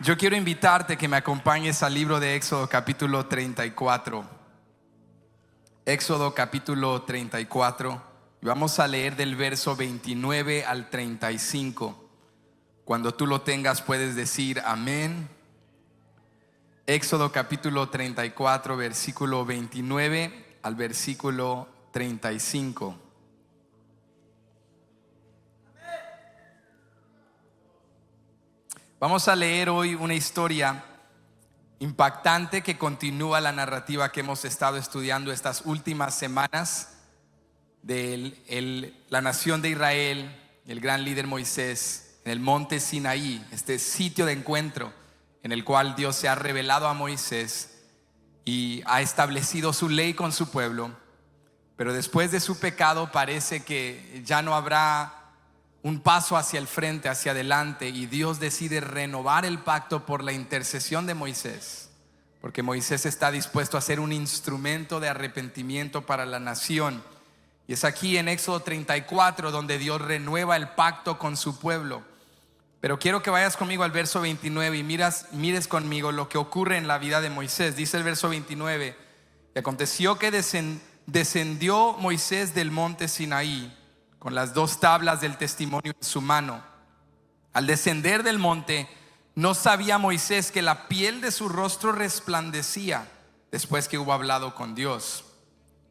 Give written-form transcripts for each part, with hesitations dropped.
Yo quiero invitarte que me acompañes al libro de Éxodo capítulo 34. Éxodo capítulo 34. Y vamos a leer del verso 29 al 35. Cuando tú lo tengas puedes decir amén. Éxodo capítulo 34, versículo 29 al versículo 35. Vamos a leer hoy una historia impactante que continúa la narrativa que hemos estado estudiando estas últimas semanas de la nación de Israel, el gran líder Moisés, en el monte Sinaí, este sitio de encuentro en el cual Dios se ha revelado a Moisés y ha establecido su ley con su pueblo. Pero después de su pecado parece que ya no habrá un paso hacia el frente, hacia adelante, y Dios decide renovar el pacto por la intercesión de Moisés, porque Moisés está dispuesto a ser un instrumento de arrepentimiento para la nación. Y es aquí en Éxodo 34 donde Dios renueva el pacto con su pueblo. Pero quiero que vayas conmigo al verso 29 y mires conmigo lo que ocurre en la vida de Moisés. Dice el verso 29: y aconteció que descendió Moisés del monte Sinaí con las 2 tablas del testimonio en su mano. Al descender del monte, no sabía Moisés que la piel de su rostro resplandecía después que hubo hablado con Dios.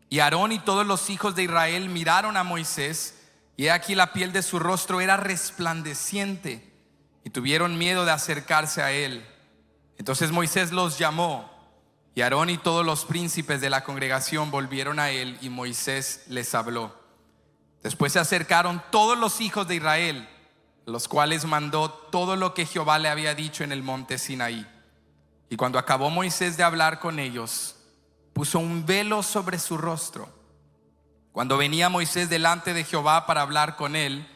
Y Aarón y todos los hijos de Israel miraron a Moisés, y he aquí la piel de su rostro era resplandeciente, y tuvieron miedo de acercarse a él. Entonces Moisés los llamó, y Aarón y todos los príncipes de la congregación volvieron a él, y Moisés les habló. Después se acercaron todos los hijos de Israel, los cuales mandó todo lo que Jehová le había dicho en el monte Sinaí. Y cuando acabó Moisés de hablar con ellos, puso un velo sobre su rostro. Cuando venía Moisés delante de Jehová para hablar con él,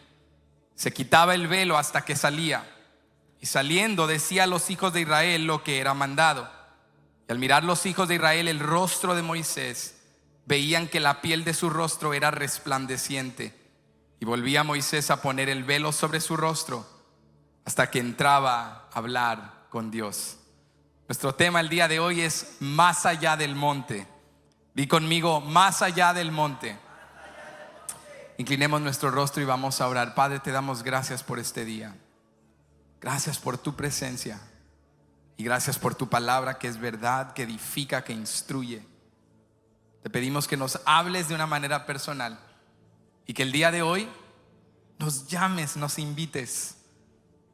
se quitaba el velo hasta que salía. Y saliendo decía a los hijos de Israel lo que era mandado. Y al mirar los hijos de Israel el rostro de Moisés, veían que la piel de su rostro era resplandeciente. Y volvía Moisés a poner el velo sobre su rostro hasta que entraba a hablar con Dios. Nuestro tema el día de hoy es más allá del monte. Di conmigo, más allá del monte. Inclinemos nuestro rostro y vamos a orar. Padre, te damos gracias por este día. Gracias por tu presencia. Y gracias por tu palabra que es verdad, que edifica, que instruye. Te pedimos que nos hables de una manera personal y que el día de hoy nos llames, nos invites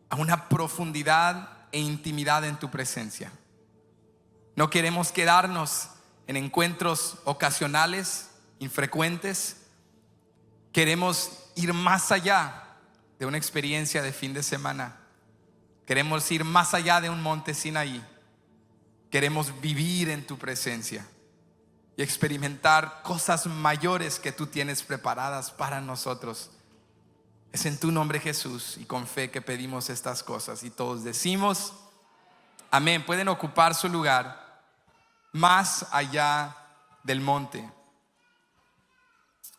a una profundidad e intimidad en tu presencia. No queremos quedarnos en encuentros ocasionales, infrecuentes. Queremos ir más allá de una experiencia de fin de semana. Queremos ir más allá de un monte Sinaí. Queremos vivir en tu presencia y experimentar cosas mayores que tú tienes preparadas para nosotros. Es en tu nombre, Jesús, y con fe que pedimos estas cosas. Y todos decimos amén. Pueden ocupar su lugar. Más allá del monte.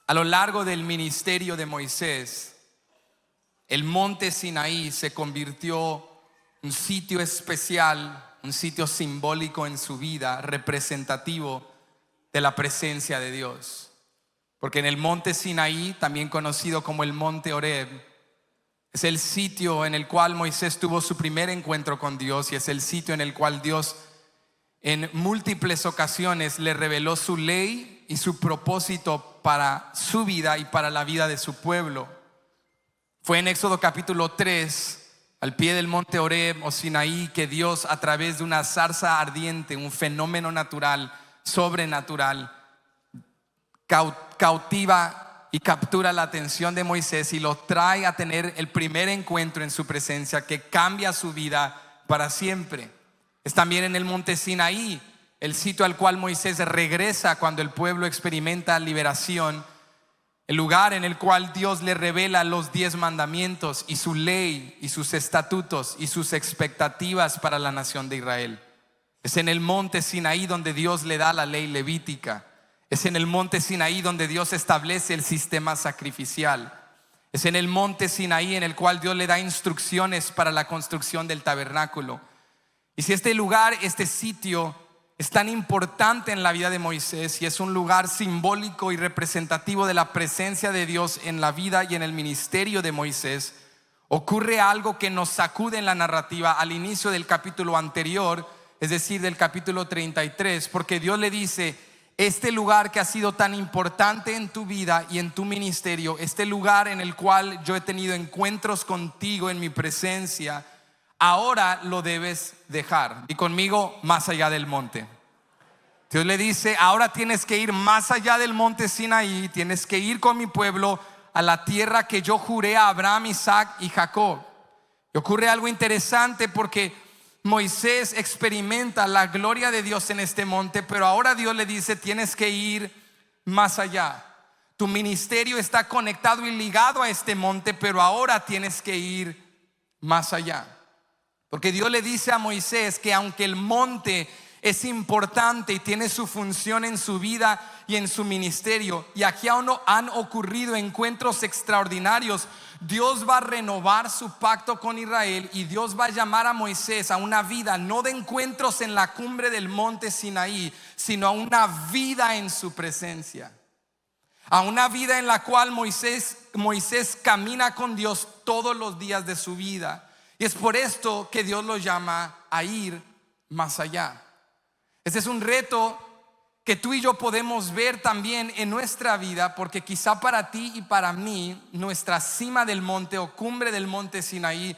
A lo largo del ministerio de Moisés, el monte Sinaí se convirtió en un sitio especial, un sitio simbólico en su vida, representativo de la presencia de Dios. Porque en el monte Sinaí, también conocido como el monte Horeb, es el sitio en el cual Moisés tuvo su primer encuentro con Dios, y es el sitio en el cual Dios en múltiples ocasiones le reveló su ley y su propósito para su vida y para la vida de su pueblo. Fue en Éxodo capítulo 3, al pie del monte Horeb o Sinaí, que Dios, a través de una zarza ardiente, un fenómeno natural, sobrenatural, cautiva y captura la atención de Moisés y lo trae a tener el primer encuentro en su presencia que cambia su vida para siempre. Es también en el monte Sinaí, el sitio al cual Moisés regresa cuando el pueblo experimenta liberación, el lugar en el cual Dios le revela los 10 mandamientos y su ley y sus estatutos y sus expectativas para la nación de Israel. Es en el monte Sinaí donde Dios le da la ley levítica. Es en el monte Sinaí donde Dios establece el sistema sacrificial. Es en el monte Sinaí en el cual Dios le da instrucciones para la construcción del tabernáculo. Y si este lugar, este sitio es tan importante en la vida de Moisés y es un lugar simbólico y representativo de la presencia de Dios en la vida y en el ministerio de Moisés, ocurre algo que nos sacude en la narrativa al inicio del capítulo anterior, es decir, del capítulo 33, porque Dios le dice: este lugar que ha sido tan importante en tu vida y en tu ministerio, este lugar en el cual yo he tenido encuentros contigo en mi presencia, ahora lo debes dejar. Y conmigo, más allá del monte. Dios le dice: ahora tienes que ir más allá del monte Sinaí, tienes que ir con mi pueblo a la tierra que yo juré a Abraham, Isaac y Jacob. Y ocurre algo interesante porque Moisés experimenta la gloria de Dios en este monte, pero ahora Dios le dice: tienes que ir más allá. Tu ministerio está conectado y ligado a este monte, pero ahora tienes que ir más allá. Porque Dios le dice a Moisés que aunque el monte es importante y tiene su función en su vida y en su ministerio, y aquí aún no han ocurrido encuentros extraordinarios, Dios va a renovar su pacto con Israel y Dios va a llamar a Moisés a una vida no de encuentros en la cumbre del monte Sinaí, sino a una vida en su presencia, a una vida en la cual Moisés camina con Dios todos los días de su vida. Y es por esto que Dios lo llama a ir más allá. Este es un reto que tú y yo podemos ver también en nuestra vida, porque quizá para ti y para mí nuestra cima del monte o cumbre del monte Sinaí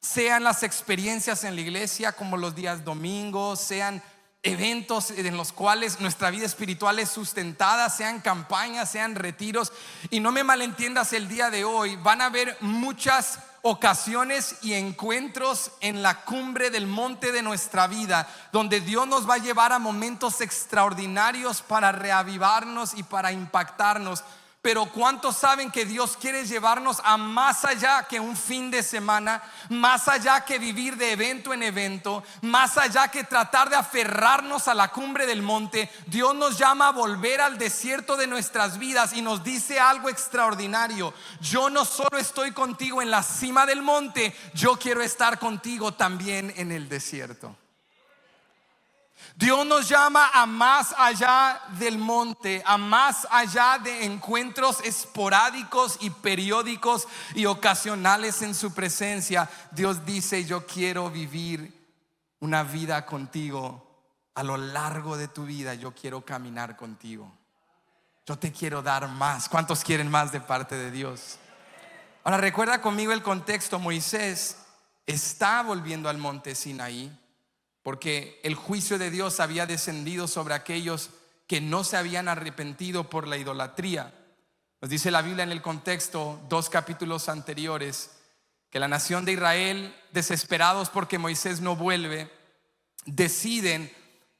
sean las experiencias en la iglesia, como los días domingos, sean eventos en los cuales nuestra vida espiritual es sustentada, sean campañas, sean retiros. Y no me malentiendas el día de hoy, van a haber muchas ocasiones y encuentros en la cumbre del monte de nuestra vida, donde Dios nos va a llevar a momentos extraordinarios para reavivarnos y para impactarnos. Pero ¿cuántos saben que Dios quiere llevarnos a más allá que un fin de semana, más allá que vivir de evento en evento, más allá que tratar de aferrarnos a la cumbre del monte? Dios nos llama a volver al desierto de nuestras vidas y nos dice algo extraordinario: yo no solo estoy contigo en la cima del monte, yo quiero estar contigo también en el desierto. Dios nos llama a más allá del monte, a más allá de encuentros esporádicos y periódicos y ocasionales en su presencia. Dios dice: yo quiero vivir una vida contigo a lo largo de tu vida. Yo quiero caminar contigo. Yo te quiero dar más. ¿Cuántos quieren más de parte de Dios? Ahora recuerda conmigo el contexto. Moisés está volviendo al monte Sinaí porque el juicio de Dios había descendido sobre aquellos que no se habían arrepentido por la idolatría. Nos dice la Biblia en el contexto, 2 capítulos anteriores, que la nación de Israel, desesperados porque Moisés no vuelve, deciden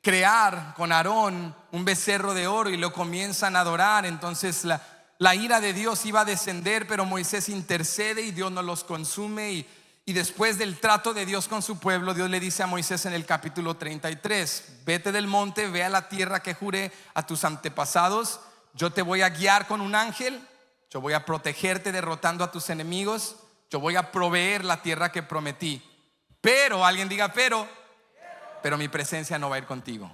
crear con Aarón un becerro de oro y lo comienzan a adorar. Entonces la ira de Dios iba a descender, pero Moisés intercede y Dios no los consume. Y después del trato de Dios con su pueblo, Dios le dice a Moisés en el capítulo 33: vete del monte, ve a la tierra que juré a tus antepasados. Yo te voy a guiar con un ángel, yo voy a protegerte derrotando a tus enemigos, yo voy a proveer la tierra que prometí. Pero, alguien diga pero mi presencia no va a ir contigo.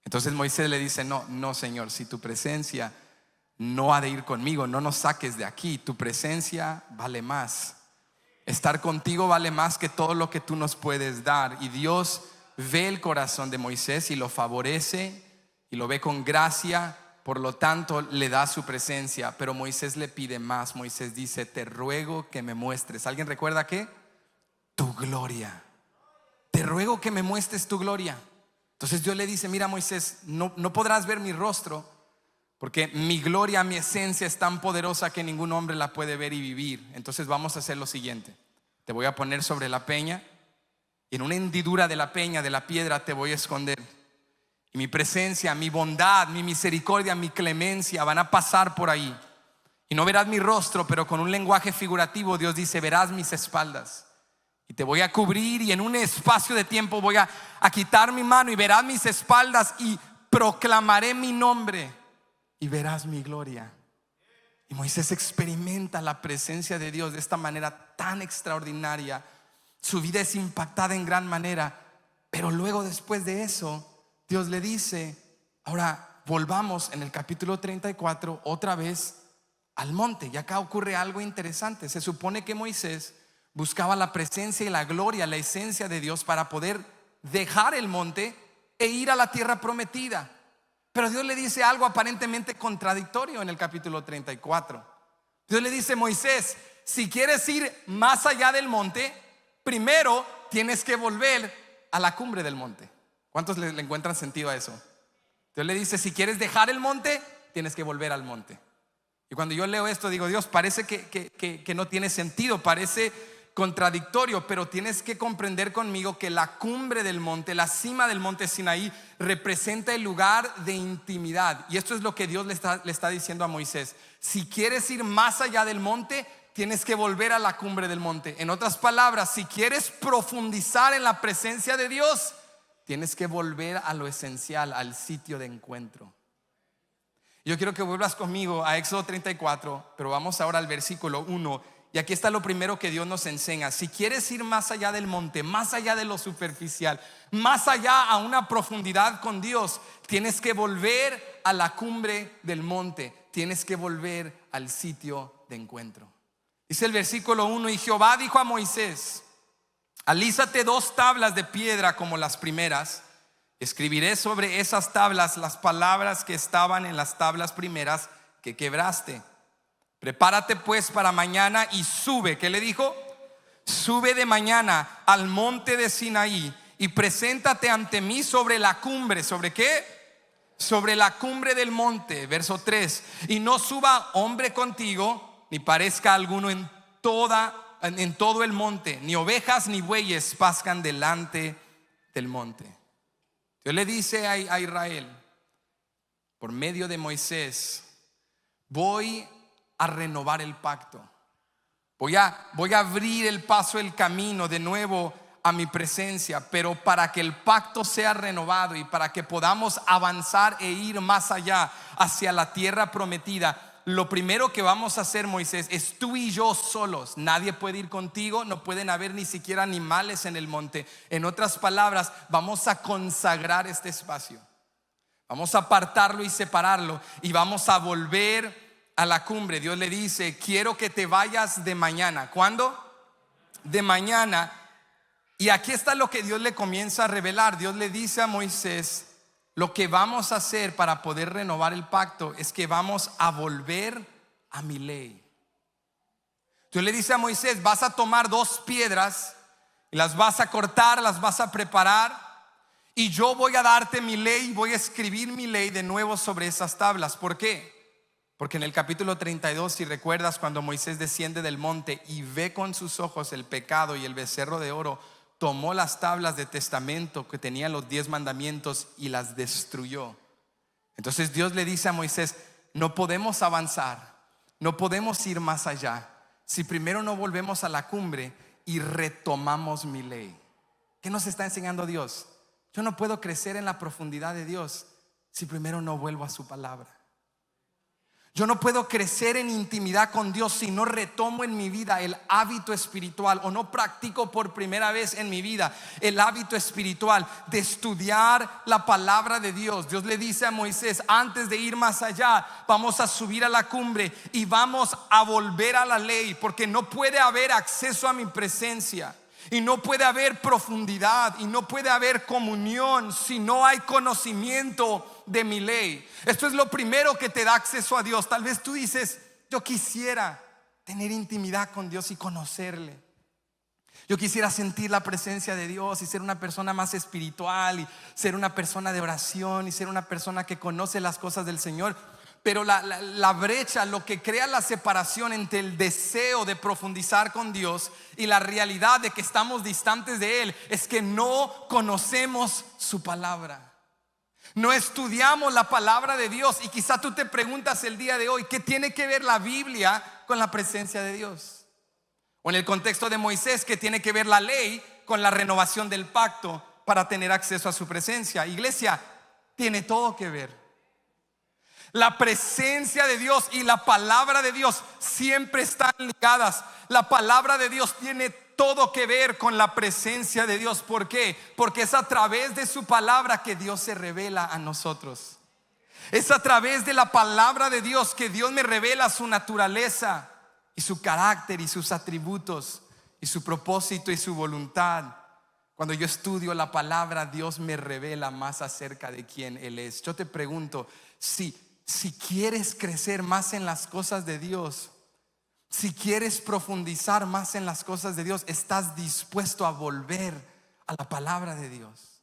Entonces Moisés le dice: no Señor, si tu presencia no ha de ir conmigo, no nos saques de aquí. Tu presencia vale más. Estar contigo vale más que todo lo que tú nos puedes dar. Y Dios ve el corazón de Moisés y lo favorece y lo ve con gracia. Por lo tanto le da su presencia. Pero Moisés le pide más. Moisés dice: te ruego que me muestres. ¿Alguien recuerda qué? Tu gloria. Te ruego que me muestres tu gloria. Entonces Dios le dice: mira Moisés, no podrás ver mi rostro, porque mi gloria, mi esencia es tan poderosa que ningún hombre la puede ver y vivir. Entonces vamos a hacer lo siguiente: te voy a poner sobre la peña, y en una hendidura de la peña, de la piedra, te voy a esconder. Y mi presencia, mi bondad, mi misericordia, mi clemencia van a pasar por ahí. Y no verás mi rostro, pero con un lenguaje figurativo Dios dice: verás mis espaldas. Y te voy a cubrir, y en un espacio de tiempo voy a quitar mi mano, y verás mis espaldas, y proclamaré mi nombre, y verás mi gloria. Y Moisés experimenta la presencia de Dios de esta manera tan extraordinaria. Su vida es impactada en gran manera. Pero luego, después de eso, Dios le dice: ahora volvamos en el capítulo 34 otra vez al monte. Y acá ocurre algo interesante. Se supone que Moisés buscaba la presencia y la gloria, la esencia de Dios, para poder dejar el monte e ir a la tierra prometida. Pero Dios le dice algo aparentemente contradictorio en el capítulo 34. Dios le dice: Moisés, si quieres ir más allá del monte, primero tienes que volver a la cumbre del monte. ¿Cuántos le encuentran sentido a eso? Dios le dice: si quieres dejar el monte, tienes que volver al monte. Y cuando yo leo esto digo: Dios, parece que no tiene sentido, parece contradictorio, pero tienes que comprender conmigo que la cumbre del monte, la cima del monte Sinaí, representa el lugar de intimidad. Y esto es lo que Dios le está diciendo a Moisés: si quieres ir más allá del monte, tienes que volver a la cumbre del monte. En otras palabras, si quieres profundizar en la presencia de Dios, tienes que volver a lo esencial, al sitio de encuentro. Yo quiero que vuelvas conmigo a Éxodo 34, pero vamos ahora al versículo 1. Y aquí está lo primero que Dios nos enseña. Si quieres ir más allá del monte, más allá de lo superficial, más allá a una profundidad con Dios, tienes que volver a la cumbre del monte. Tienes que volver al sitio de encuentro. Dice el versículo 1: y Jehová dijo a Moisés: alízate 2 tablas de piedra como las primeras. Escribiré sobre esas tablas las palabras que estaban en las tablas primeras que quebraste. Prepárate pues para mañana y sube. ¿Qué le dijo? Sube de mañana al monte de Sinaí y preséntate ante mí sobre la cumbre. ¿Sobre qué? Sobre la cumbre del monte. Verso 3: y no suba hombre contigo, ni parezca alguno en todo el monte, ni ovejas ni bueyes pascan delante del monte. Dios le dice a Israel por medio de Moisés: voy a renovar el pacto. Voy a abrir el paso, el camino de nuevo a mi presencia. Pero para que el pacto sea renovado y para que podamos avanzar e ir más allá hacia la tierra prometida, lo primero que vamos a hacer, Moisés, es tú y yo solos. Nadie puede ir contigo, no pueden haber ni siquiera animales en el monte. En otras palabras, vamos a consagrar este espacio. Vamos a apartarlo y separarlo y vamos a volver a la cumbre. Dios le dice: quiero que te vayas de mañana. ¿Cuándo? De mañana. Y aquí está lo que Dios le comienza a revelar. Dios le dice a Moisés: lo que vamos a hacer para poder renovar el pacto es que vamos a volver a mi ley. Dios le dice a Moisés: vas a tomar 2 piedras y las vas a cortar, las vas a preparar, y yo voy a darte mi ley, voy a escribir mi ley de nuevo sobre esas tablas. ¿Por qué? Porque en el capítulo 32, si recuerdas, cuando Moisés desciende del monte y ve con sus ojos el pecado y el becerro de oro, tomó las tablas de testamento que tenían los 10 mandamientos y las destruyó. Entonces Dios le dice a Moisés: no podemos avanzar, no podemos ir más allá si primero no volvemos a la cumbre y retomamos mi ley. ¿Qué nos está enseñando Dios? Yo no puedo crecer en la profundidad de Dios si primero no vuelvo a su palabra. Yo no puedo crecer en intimidad con Dios si no retomo en mi vida el hábito espiritual, o no practico por primera vez en mi vida el hábito espiritual de estudiar la palabra de Dios. Dios le dice a Moisés: antes de ir más allá, vamos a subir a la cumbre y vamos a volver a la ley, porque no puede haber acceso a mi presencia, y no puede haber profundidad, y no puede haber comunión si no hay conocimiento de mi ley. Esto es lo primero que te da acceso a Dios. Tal vez tú dices: yo quisiera tener intimidad con Dios y conocerle. Yo quisiera sentir la presencia de Dios y ser una persona más espiritual, y ser una persona de oración, y ser una persona que conoce las cosas del Señor. Pero la brecha, lo que crea la separación entre el deseo de profundizar con Dios y la realidad de que estamos distantes de Él, es que no conocemos su palabra. No estudiamos la palabra de Dios. Y quizá tú te preguntas el día de hoy: ¿qué tiene que ver la Biblia con la presencia de Dios? O en el contexto de Moisés, ¿qué tiene que ver la ley con la renovación del pacto para tener acceso a su presencia? Iglesia, tiene todo que ver. La presencia de Dios y la palabra de Dios siempre están ligadas. La palabra de Dios tiene todo que ver con la presencia de Dios. ¿Por qué? Porque es a través de su palabra que Dios se revela a nosotros. Es a través de la palabra de Dios que Dios me revela su naturaleza y su carácter y sus atributos y su propósito y su voluntad. Cuando yo estudio la palabra, Dios me revela más acerca de quién Él es. Yo te pregunto, si quieres crecer más en las cosas de Dios, si quieres profundizar más en las cosas de Dios, ¿estás dispuesto a volver a la palabra de Dios?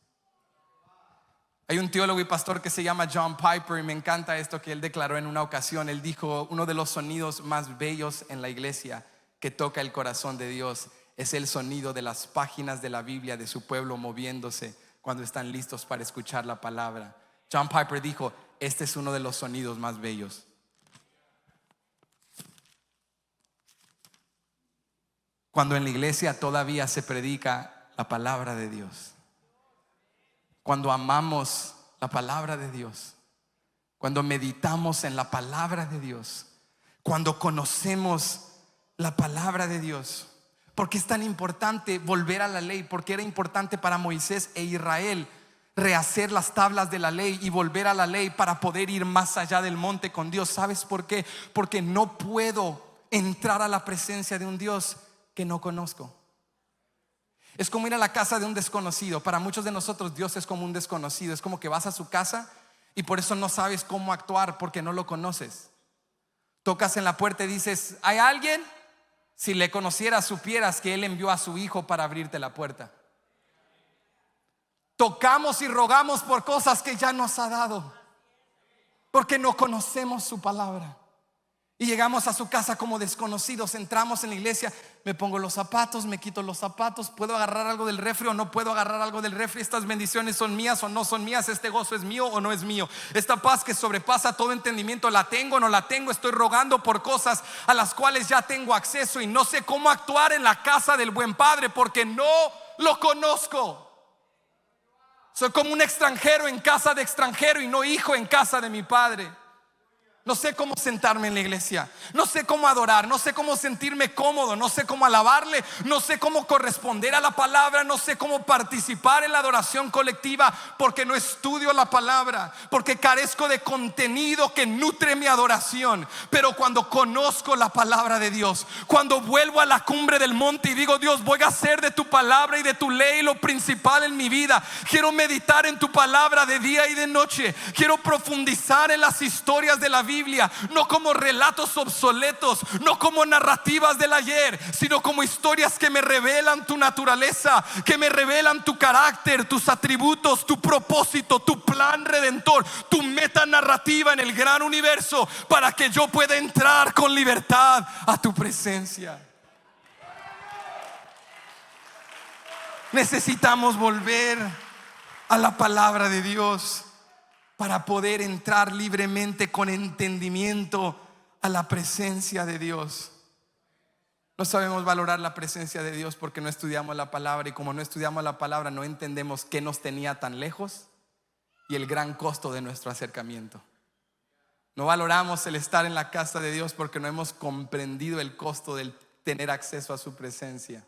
Hay un teólogo y pastor que se llama John Piper y me encanta esto que él declaró en una ocasión. Él dijo: uno de los sonidos más bellos en la iglesia que toca el corazón de Dios es el sonido de las páginas de la Biblia de su pueblo moviéndose cuando están listos para escuchar la palabra. John Piper dijo: este es uno de los sonidos más bellos. Cuando en la iglesia todavía se predica la palabra de Dios, cuando amamos la palabra de Dios, cuando meditamos en la palabra de Dios, cuando conocemos la palabra de Dios. ¿Por qué es tan importante volver a la ley? Porque era importante para Moisés e Israel rehacer las tablas de la ley y volver a la ley para poder ir más allá del monte con Dios. ¿Sabes por qué? Porque no puedo entrar a la presencia de un Dios que no conozco. Es como ir a la casa de un desconocido. Para muchos de nosotros Dios es como un desconocido. Es como que vas a su casa y por eso no sabes cómo actuar, porque no lo conoces. Tocas en la puerta y dices: ¿hay alguien? Si le conocieras, supieras que Él envió a su hijo para abrirte la puerta. Tocamos y rogamos por cosas que ya nos ha dado, porque no conocemos su palabra. Y llegamos a su casa como desconocidos. Entramos en la iglesia, me pongo los zapatos, me quito los zapatos. ¿Puedo agarrar algo del refri o no puedo agarrar algo del refri? ¿Estas bendiciones son mías o no son mías? ¿Este gozo es mío o no es mío? Esta paz que sobrepasa todo entendimiento, ¿la tengo o no la tengo? Estoy rogando por cosas a las cuales ya tengo acceso y no sé cómo actuar en la casa del buen Padre porque no lo conozco. Soy como un extranjero en casa de extranjero y no hijo en casa de mi Padre. No sé cómo sentarme en la iglesia, no sé cómo adorar, no sé cómo sentirme cómodo, no sé cómo alabarle, no sé cómo corresponder a la palabra, no sé cómo participar en la adoración colectiva porque no estudio la palabra, porque carezco de contenido que nutre mi adoración. Pero cuando conozco la palabra de Dios, cuando vuelvo a la cumbre del monte y digo: Dios, voy a hacer de tu palabra y de tu ley lo principal en mi vida. Quiero meditar en tu palabra de día y de noche. Quiero profundizar en las historias de la Biblia, no como relatos obsoletos, no como narrativas del ayer, sino como historias que me revelan tu naturaleza, que me revelan tu carácter, tus atributos, tu propósito, tu plan redentor, tu meta narrativa en el gran universo, para que yo pueda entrar con libertad a tu presencia. Necesitamos volver a la palabra de Dios para poder entrar libremente con entendimiento a la presencia de Dios. No sabemos valorar la presencia de Dios porque no estudiamos la palabra, y como no estudiamos la palabra no entendemos qué nos tenía tan lejos y el gran costo de nuestro acercamiento. No valoramos el estar en la casa de Dios porque no hemos comprendido el costo del tener acceso a su presencia.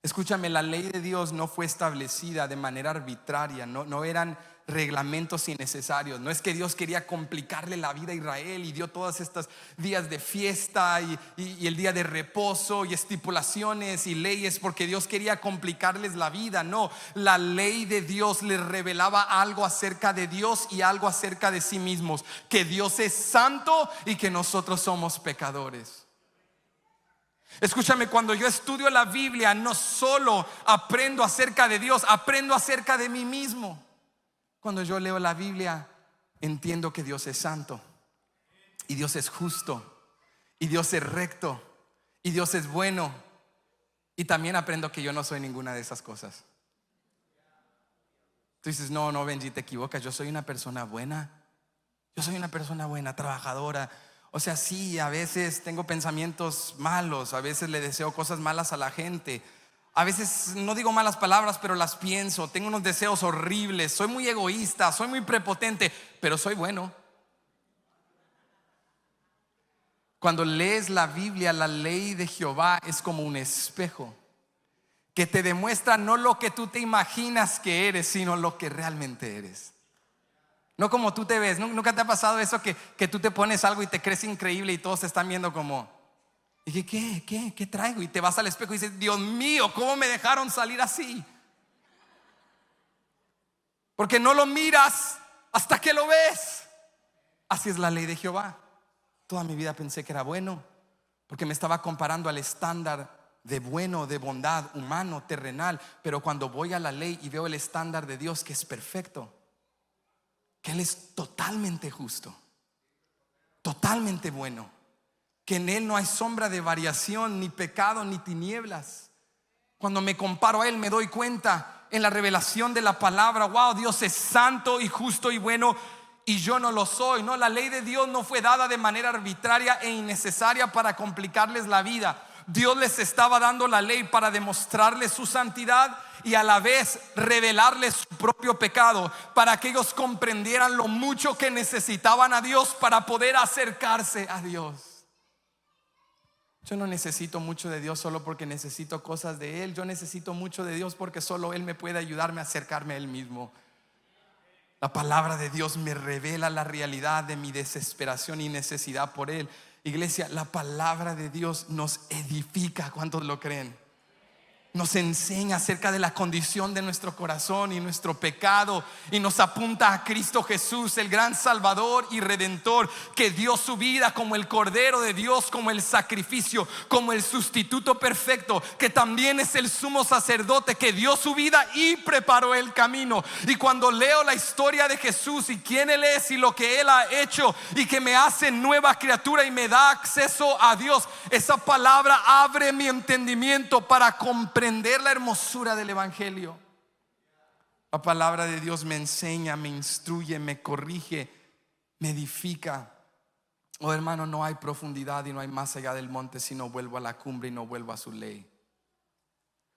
Escúchame, la ley de Dios no fue establecida de manera arbitraria, no eran reglamentos innecesarios. No es que Dios quería complicarle la vida a Israel y dio todos estos días de fiesta y el día de reposo y estipulaciones y leyes porque Dios quería complicarles la vida. No, la ley de Dios les revelaba algo acerca de Dios y algo acerca de sí mismos: que Dios es santo y que nosotros somos pecadores. Escúchame, cuando yo estudio la Biblia no solo aprendo acerca de Dios, aprendo acerca de mí mismo. Cuando yo leo la Biblia entiendo que Dios es santo y Dios es justo y Dios es recto y Dios es bueno, y también aprendo que yo no soy ninguna de esas cosas. Tú dices: no, Benji, te equivocas. Yo soy una persona buena. Yo soy una persona buena, trabajadora. O sea, sí, a veces tengo pensamientos malos, a veces le deseo cosas malas a la gente, a veces no digo malas palabras, pero las pienso. Tengo unos deseos horribles, soy muy egoísta, soy muy prepotente, pero soy bueno. Cuando lees la Biblia, la ley de Jehová es como un espejo que te demuestra no lo que tú te imaginas que eres, sino lo que realmente eres. No como tú te ves. ¿Nunca te ha pasado eso que tú te pones algo y te crees increíble y todos te están viendo como, y ¿qué traigo? Y te vas al espejo y dices, Dios mío, ¿cómo me dejaron salir así? Porque no lo miras hasta que lo ves. Así es la ley de Jehová. Toda mi vida pensé que era bueno, porque me estaba comparando al estándar de bueno, de bondad, humano, terrenal. Pero cuando voy a la ley y veo el estándar de Dios, que es perfecto, que Él es totalmente justo, totalmente bueno, que en Él no hay sombra de variación, ni pecado, ni tinieblas. Cuando me comparo a Él, me doy cuenta en la revelación de la palabra, wow, Dios es santo y justo y bueno, y yo no lo soy. No, la ley de Dios no fue dada de manera arbitraria e innecesaria para complicarles la vida. Dios les estaba dando la ley para demostrarles su santidad y a la vez revelarles su propio pecado, para que ellos comprendieran lo mucho que necesitaban a Dios para poder acercarse a Dios. Yo no necesito mucho de Dios solo porque necesito cosas de Él. Yo necesito mucho de Dios porque solo Él me puede ayudarme a acercarme a Él mismo. La palabra de Dios me revela la realidad de mi desesperación y necesidad por Él. Iglesia, la palabra de Dios nos edifica. ¿Cuántos lo creen? Nos enseña acerca de la condición de nuestro corazón y nuestro pecado, y nos apunta a Cristo Jesús, el gran Salvador y Redentor, que dio su vida como el Cordero de Dios, como el sacrificio, como el sustituto perfecto, que también es el sumo sacerdote, que dio su vida y preparó el camino. Y cuando leo la historia de Jesús y quién Él es y lo que Él ha hecho, y que me hace nueva criatura y me da acceso a Dios, esa palabra abre mi entendimiento para comprender la hermosura del evangelio. La palabra de Dios me enseña, me instruye, me corrige, me edifica. Oh hermano, no hay profundidad y no hay más allá del monte si no vuelvo a la cumbre y no vuelvo a su ley.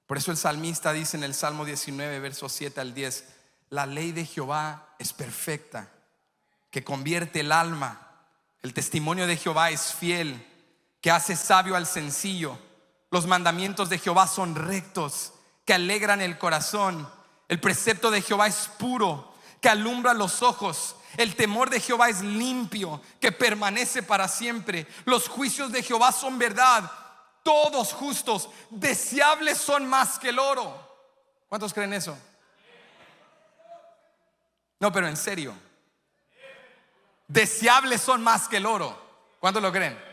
Por eso el salmista dice en el Salmo 19, versos 7 al 10: la ley de Jehová es perfecta, que convierte el alma. El testimonio de Jehová es fiel, que hace sabio al sencillo. Los mandamientos de Jehová son rectos, que alegran el corazón. El precepto de Jehová es puro, que alumbra los ojos. El temor de Jehová es limpio, que permanece para siempre. Los juicios de Jehová son verdad, todos justos. Deseables son más que el oro. ¿Cuántos creen eso? No, pero en serio. Deseables son más que el oro. ¿Cuántos lo creen?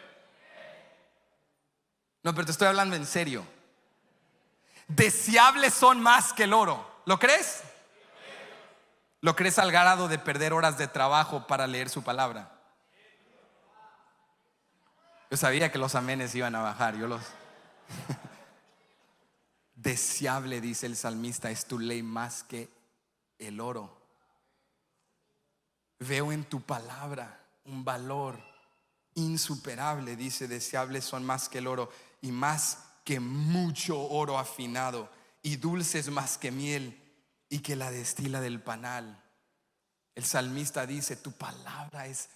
No, pero te estoy hablando en serio. Deseables son más que el oro. ¿Lo crees? ¿Lo crees al grado de perder horas de trabajo para leer su palabra? Yo sabía que los amenes iban a bajar. Deseable, dice el salmista, es tu ley más que el oro. Veo en tu palabra un valor insuperable. Dice, deseables son más que el oro, y más que mucho oro afinado, y dulces más que miel, y que la destila del panal. El salmista dice, tu palabra es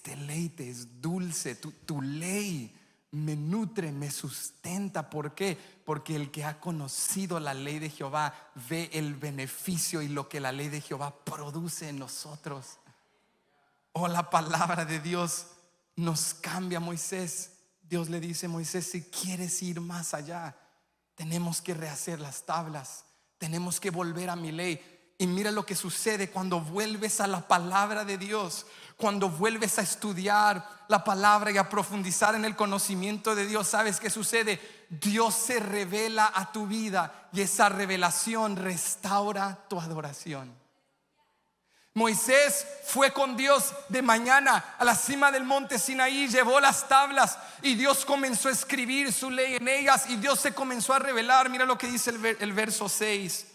deleite, es dulce. Tu ley me nutre, me sustenta. ¿Por qué? Porque el que ha conocido la ley de Jehová ve el beneficio y lo que la ley de Jehová produce en nosotros. Oh, la palabra de Dios nos cambia. Moisés, Dios le dice a Moisés, si quieres ir más allá, tenemos que rehacer las tablas, tenemos que volver a mi ley. Y mira lo que sucede cuando vuelves a la palabra de Dios, cuando vuelves a estudiar la palabra y a profundizar en el conocimiento de Dios. ¿Sabes qué sucede? Dios se revela a tu vida, y esa revelación restaura tu adoración. Moisés fue con Dios de mañana a la cima del monte Sinaí, llevó las tablas y Dios comenzó a escribir su ley en ellas, y Dios se comenzó a revelar. Mira lo que dice el verso 6.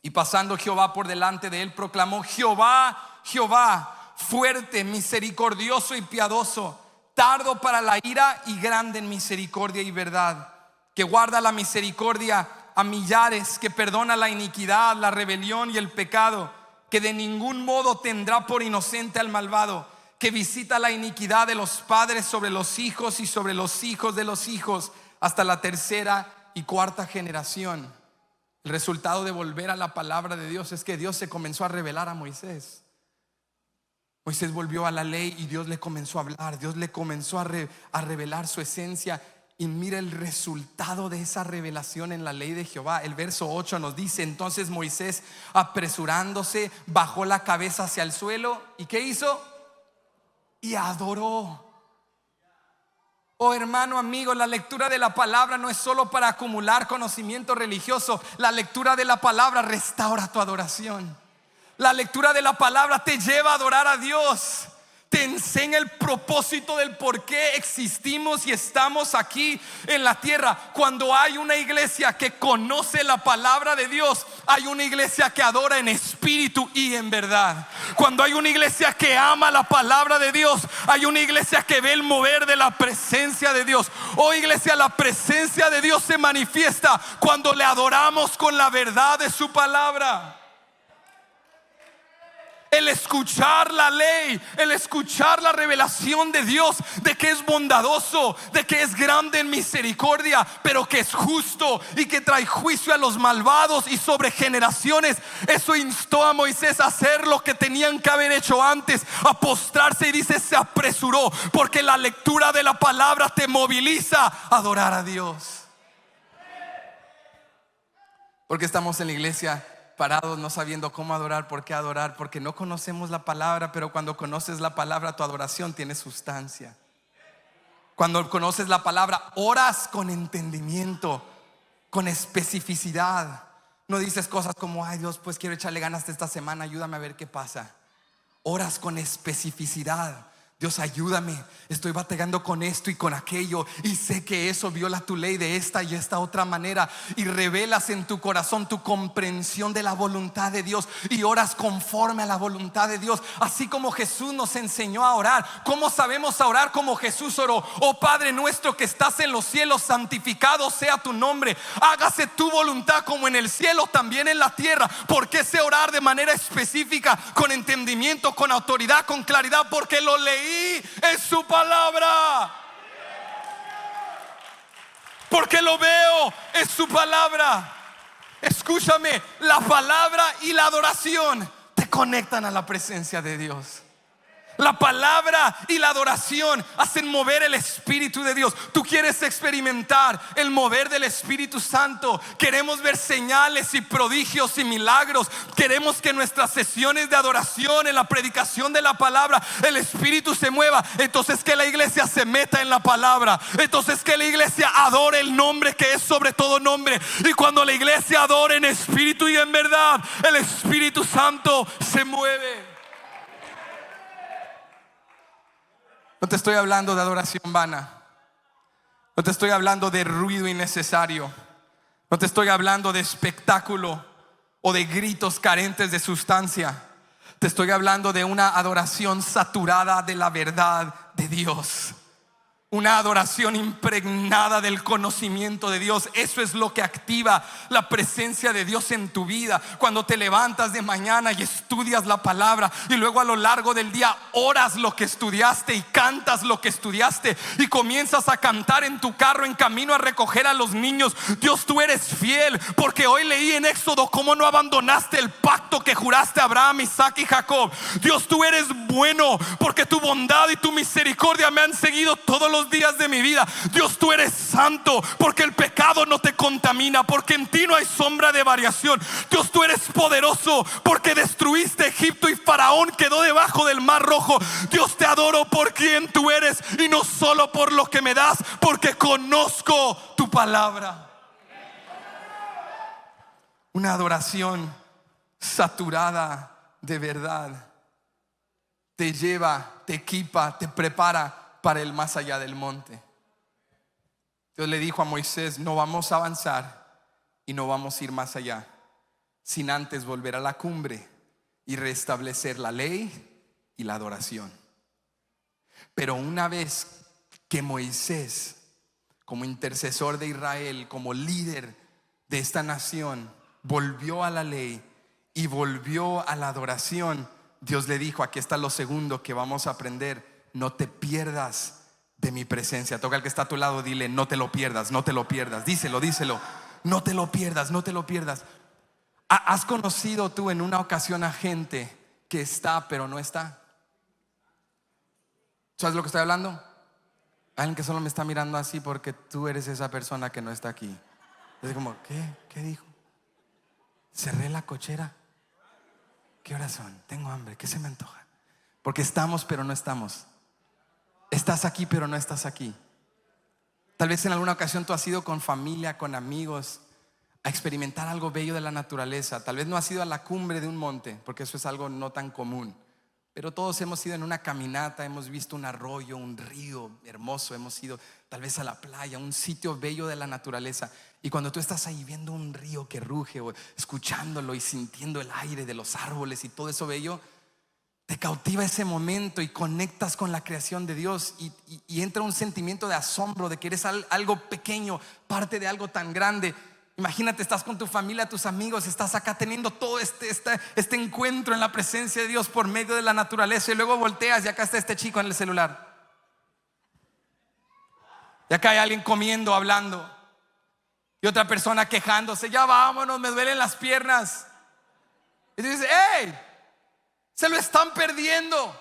Y pasando Jehová por delante de él, proclamó: Jehová, Jehová, fuerte, misericordioso y piadoso, tardo para la ira y grande en misericordia y verdad, que guarda la misericordia a millares, que perdona la iniquidad, la rebelión y el pecado, que de ningún modo tendrá por inocente al malvado, que visita la iniquidad de los padres sobre los hijos y sobre los hijos de los hijos, hasta la tercera y cuarta generación, el resultado de volver a la palabra de Dios es que Dios se comenzó a revelar a Moisés. Moisés volvió a la ley y Dios le comenzó a hablar. Dios le comenzó a revelar su esencia. Y mira el resultado de esa revelación en la ley de Jehová. El verso 8 nos dice: entonces Moisés, apresurándose, bajó la cabeza hacia el suelo. ¿Y qué hizo? Y adoró. Oh hermano, amigo, la lectura de la palabra no es solo para acumular conocimiento religioso. La lectura de la palabra restaura tu adoración. La lectura de la palabra te lleva a adorar a Dios. Te enseña el propósito del por qué existimos y estamos aquí en la tierra. Cuando hay una iglesia que conoce la palabra de Dios, hay una iglesia que adora en espíritu y en verdad. Cuando hay una iglesia que ama la palabra de Dios, hay una iglesia que ve el mover de la presencia de Dios. Oh iglesia, la presencia de Dios se manifiesta cuando le adoramos con la verdad de su palabra. El escuchar la ley, el escuchar la revelación de Dios, de que es bondadoso, de que es grande en misericordia, pero que es justo y que trae juicio a los malvados y sobre generaciones. Eso instó a Moisés a hacer lo que tenían que haber hecho antes, a postrarse, y dice se apresuró, porque la lectura de la palabra te moviliza a adorar a Dios. Porque estamos en la iglesia parados no sabiendo cómo adorar, por qué adorar, porque no conocemos la palabra. Pero cuando conoces la palabra, tu adoración tiene sustancia. Cuando conoces la palabra, oras con entendimiento, con especificidad. No dices cosas como: ay Dios, pues quiero echarle ganas esta semana, ayúdame a ver qué pasa. Oras con especificidad. Dios, ayúdame, estoy batallando con esto y con aquello, y sé que eso viola tu ley de esta y esta otra manera. Y revelas en tu corazón tu comprensión de la voluntad de Dios, y oras conforme a la voluntad de Dios, así como Jesús nos enseñó a orar. ¿Cómo sabemos orar como Jesús oró? Oh Padre nuestro que estás en los cielos, santificado sea tu nombre, hágase tu voluntad como en el cielo, también en la tierra. ¿Por qué sé orar de manera específica, con entendimiento, con autoridad, con claridad? Porque lo leí en su palabra, porque lo veo en su palabra. Escúchame, la palabra y la adoración te conectan a la presencia de Dios. La palabra y la adoración hacen mover el Espíritu de Dios. Tú quieres experimentar el mover del Espíritu Santo. Queremos ver señales y prodigios y milagros. Queremos que en nuestras sesiones de adoración, en la predicación de la palabra, el Espíritu se mueva. Entonces que la iglesia se meta en la palabra. Entonces que la iglesia adore el nombre que es sobre todo nombre. Y cuando la iglesia adore en espíritu y en verdad, el Espíritu Santo se mueve. No te estoy hablando de adoración vana. No te estoy hablando de ruido innecesario. No te estoy hablando de espectáculo o de gritos carentes de sustancia. Te estoy hablando de una adoración saturada de la verdad de Dios. Una adoración impregnada del conocimiento de Dios. Eso es lo que activa la presencia de Dios en tu vida. Cuando te levantas de mañana y estudias la palabra, y luego a lo largo del día oras lo que estudiaste y cantas lo que estudiaste, y comienzas a cantar en tu carro en camino a recoger a los niños. Dios, tú eres fiel, porque hoy leí en Éxodo cómo no abandonaste el pacto que juraste a Abraham, Isaac y Jacob. Dios, tú eres bueno, porque tu bondad y tu misericordia me han seguido todos los días de mi vida. Dios, tú eres santo, porque el pecado no te contamina, porque en ti no hay sombra de variación. Dios, tú eres poderoso, porque destruiste Egipto y Faraón quedó debajo del mar rojo. Dios, te adoro por quien tú eres, y no solo por lo que me das, porque conozco tu palabra. Una adoración saturada de verdad te lleva, te equipa, te prepara para el más allá del monte. Dios le dijo a Moisés: no vamos a avanzar y no vamos a ir más allá sin antes volver a la cumbre y restablecer la ley y la adoración. Pero una vez que Moisés, como intercesor de Israel, como líder de esta nación, volvió a la ley y volvió a la adoración, Dios le dijo: aquí está lo segundo que vamos a aprender: no te pierdas de mi presencia. Toca al que está a tu lado, dile: no te lo pierdas, no te lo pierdas. Díselo, díselo: no te lo pierdas, no te lo pierdas. ¿Has conocido tú en una ocasión a gente que está pero no está? ¿Sabes lo que estoy hablando? Alguien que solo me está mirando así porque tú eres esa persona que no está aquí. Es como: ¿qué dijo? Cerré la cochera. ¿Qué horas son? Tengo hambre, ¿qué se me antoja? Porque estamos pero no estamos. Estás aquí pero no estás aquí. Tal vez en alguna ocasión tú has ido con familia, con amigos, a experimentar algo bello de la naturaleza. Tal vez no has ido a la cumbre de un monte, porque eso es algo no tan común, pero todos hemos ido en una caminata, hemos visto un arroyo, un río hermoso, hemos ido tal vez a la playa, un sitio bello de la naturaleza. Y cuando tú estás ahí viendo un río que ruge, o escuchándolo y sintiendo el aire de los árboles y todo eso bello, te cautiva ese momento y conectas con la creación de Dios, y entra un sentimiento de asombro de que eres algo pequeño, parte de algo tan grande. Imagínate, estás con tu familia, tus amigos, estás acá teniendo todo este encuentro en la presencia de Dios por medio de la naturaleza, y luego volteas y acá está este chico en el celular, y acá hay alguien comiendo, hablando, y otra persona quejándose: ya vámonos, me duelen las piernas. Y tú dices: ¡hey! Se lo están perdiendo.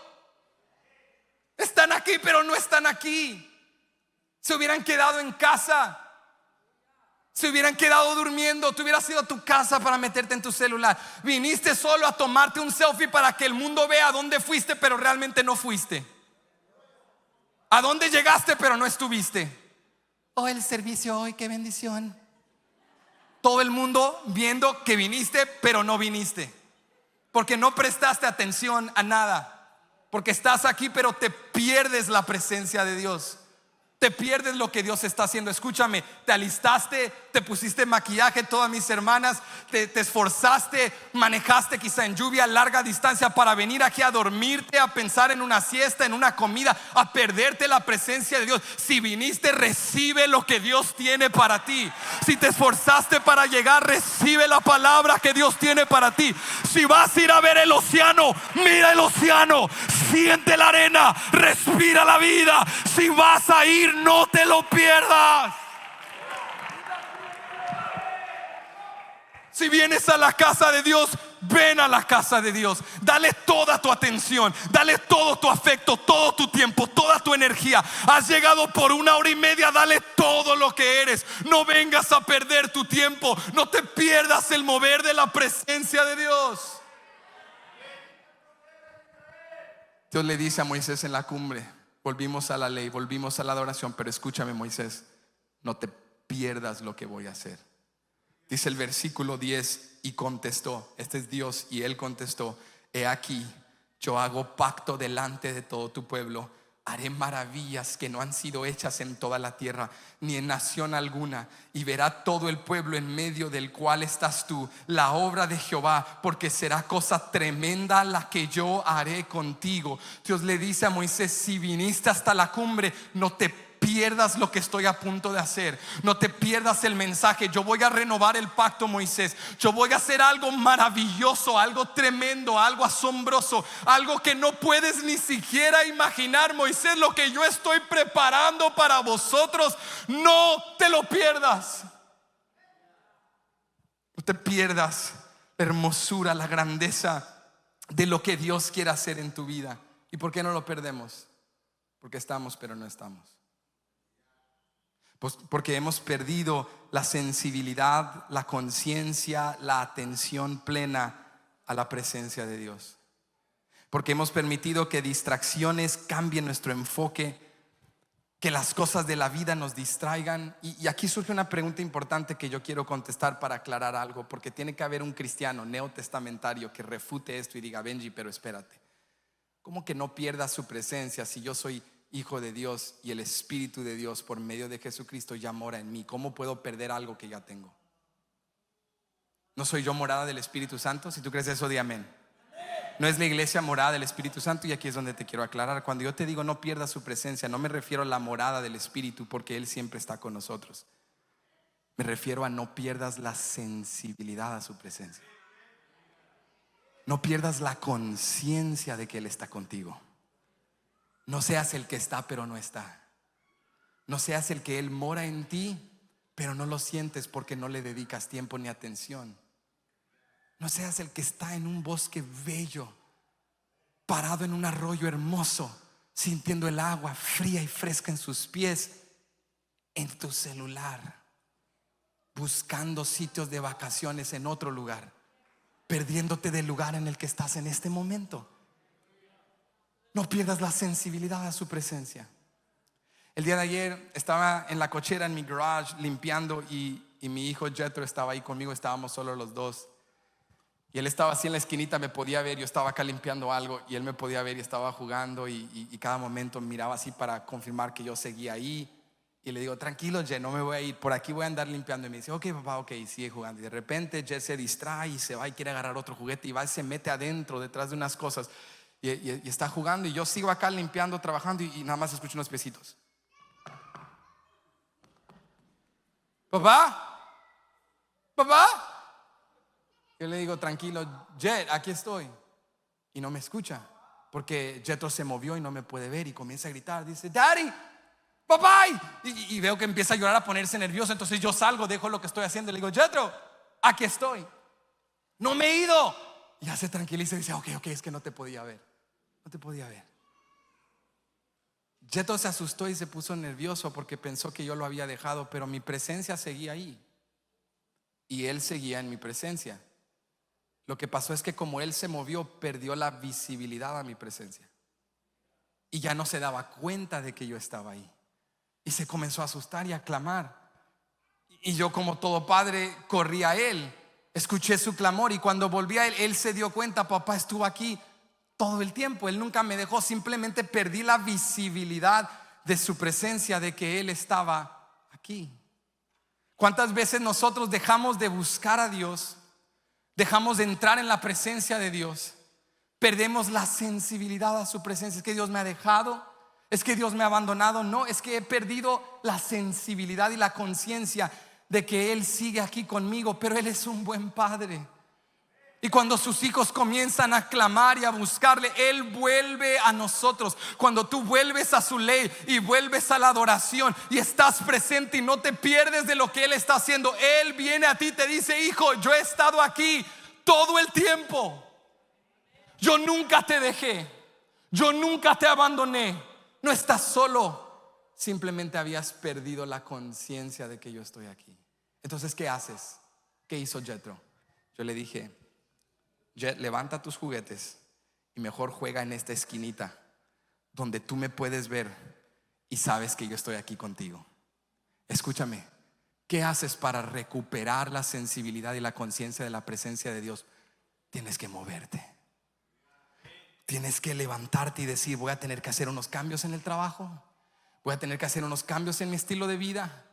Están aquí pero no están aquí. Se hubieran quedado en casa, se hubieran quedado durmiendo. Tú hubieras ido a tu casa para meterte en tu celular. Viniste solo a tomarte un selfie para que el mundo vea a dónde fuiste, pero realmente no fuiste. A dónde llegaste pero no estuviste. Oh, el servicio hoy, qué bendición. Todo el mundo viendo que viniste pero no viniste, porque no prestaste atención a nada. Porque estás aquí pero te pierdes la presencia de Dios. Te pierdes lo que Dios está haciendo. Escúchame, te alistaste, te pusiste maquillaje, todas mis hermanas, te esforzaste, manejaste quizá en lluvia, larga distancia para venir aquí a dormirte, a pensar en una siesta, en una comida, a perderte la presencia de Dios. Si viniste, recibe lo que Dios tiene para ti. Si te esforzaste para llegar, recibe la palabra que Dios tiene para ti. Si vas a ir a ver el océano, mira el océano, siente la arena, respira la vida. Si vas a ir, no te lo pierdas. Si vienes a la casa de Dios, ven a la casa de Dios. Dale toda tu atención, dale todo tu afecto, todo tu tiempo, toda tu energía. Has llegado por 1 hora y media, dale todo lo que eres. No vengas a perder tu tiempo. No te pierdas el mover de la presencia de Dios. Dios le dice a Moisés en la cumbre: volvimos a la ley, volvimos a la adoración, pero escúchame, Moisés, no te pierdas lo que voy a hacer. Dice el versículo 10: y contestó, este es Dios, y él contestó: he aquí, yo hago pacto delante de todo tu pueblo. Haré maravillas que no han sido hechas en toda la tierra, ni en nación alguna. Y verá todo el pueblo en medio del cual estás tú la obra de Jehová, porque será cosa tremenda la que yo haré contigo. Dios le dice a Moisés: si viniste hasta la cumbre, no te pierdas lo que estoy a punto de hacer. No te pierdas el mensaje. Yo voy a renovar el pacto, Moisés. Yo voy a hacer algo maravilloso, algo tremendo, algo asombroso, algo que no puedes ni siquiera imaginar, Moisés. Lo que yo estoy preparando para vosotros, no te lo pierdas. No te pierdas la hermosura, la grandeza de lo que Dios quiere hacer en tu vida. ¿Y por qué no lo perdemos? Porque estamos pero no estamos. Pues porque hemos perdido la sensibilidad, la conciencia, la atención plena a la presencia de Dios. Porque hemos permitido que distracciones cambien nuestro enfoque, que las cosas de la vida nos distraigan. Y aquí surge una pregunta importante que yo quiero contestar para aclarar algo, porque tiene que haber un cristiano neotestamentario que refute esto y diga: Benji, pero espérate, ¿cómo que no pierdas su presencia si yo soy hijo de Dios y el Espíritu de Dios por medio de Jesucristo ya mora en mí? ¿Cómo puedo perder algo que ya tengo? ¿No soy yo morada del Espíritu Santo? Si tú crees eso, di amén. ¿No es la iglesia morada del Espíritu Santo? Y aquí es donde te quiero aclarar. Cuando yo te digo no pierdas su presencia, no me refiero a la morada del Espíritu, porque Él siempre está con nosotros. Me refiero a no pierdas la sensibilidad a su presencia. No pierdas la conciencia de que Él está contigo. No seas el que está pero no está. No seas el que Él mora en ti, pero no lo sientes porque no le dedicas tiempo ni atención. No seas el que está en un bosque bello, parado en un arroyo hermoso, sintiendo el agua fría y fresca en sus pies, en tu celular, buscando sitios de vacaciones en otro lugar, perdiéndote del lugar en el que estás en este momento. No pierdas la sensibilidad a su presencia. El día de ayer estaba en la cochera en mi garage limpiando y mi hijo Jethro estaba ahí conmigo. Estábamos solo los dos y él estaba así en la esquinita, me podía ver. Yo estaba acá limpiando algo y él me podía ver y estaba jugando y cada momento miraba así para confirmar que yo seguía ahí. Y le digo, tranquilo Jet, no me voy a ir, por aquí voy a andar limpiando. Y me dice, ok papá, ok, y sigue jugando. Y de repente Jet se distrae y se va y quiere agarrar otro juguete y va y se mete adentro detrás de unas cosas y está jugando. Y yo sigo acá limpiando, trabajando y nada más escucho unos piecitos. Papá, papá. Yo le digo, tranquilo Jet, aquí estoy. Y no me escucha porque Jethro se movió y no me puede ver y comienza a gritar, dice, Daddy, papá. Y veo que empieza a llorar, a ponerse nervioso. Entonces yo salgo, dejo lo que estoy haciendo y le digo, Jethro, aquí estoy, no me he ido. Y ya se tranquiliza y dice, ok, es que no te podía ver. No te podía ver. Jethro se asustó y se puso nervioso porque pensó que yo lo había dejado, pero mi presencia seguía ahí y él seguía en mi presencia. Lo que pasó es que como él se movió, perdió la visibilidad a mi presencia y ya no se daba cuenta de que yo estaba ahí. Y se comenzó a asustar y a clamar. Y yo, como todo padre, corrí a él. Escuché su clamor y cuando volví a él, él se dio cuenta, papá estuvo aquí todo el tiempo. Él nunca me dejó, simplemente perdí la visibilidad de su presencia, de que él estaba aquí. ¿Cuántas veces nosotros dejamos de buscar a Dios? Dejamos de entrar en la presencia de Dios. Perdemos la sensibilidad a su presencia. Es que Dios me ha dejado, es que Dios me ha abandonado. No, es que he perdido la sensibilidad y la conciencia de que Él sigue aquí conmigo, pero Él es un buen padre. Y cuando sus hijos comienzan a clamar y a buscarle, Él vuelve a nosotros. Cuando tú vuelves a su ley y vuelves a la adoración y estás presente y no te pierdes de lo que Él está haciendo, Él viene a ti y te dice, hijo, yo he estado aquí todo el tiempo. Yo nunca te dejé, yo nunca te abandoné. No estás solo, simplemente habías perdido la conciencia de que yo estoy aquí. Entonces, ¿qué haces? ¿Qué hizo Jethro? Yo le dije, Jet, levanta tus juguetes y mejor juega en esta esquinita donde tú me puedes ver y sabes que yo estoy aquí contigo. Escúchame, ¿qué haces para recuperar la sensibilidad y la conciencia de la presencia de Dios? Tienes que moverte. Tienes que levantarte y decir, voy a tener que hacer unos cambios en el trabajo, voy a tener que hacer unos cambios en mi estilo de vida,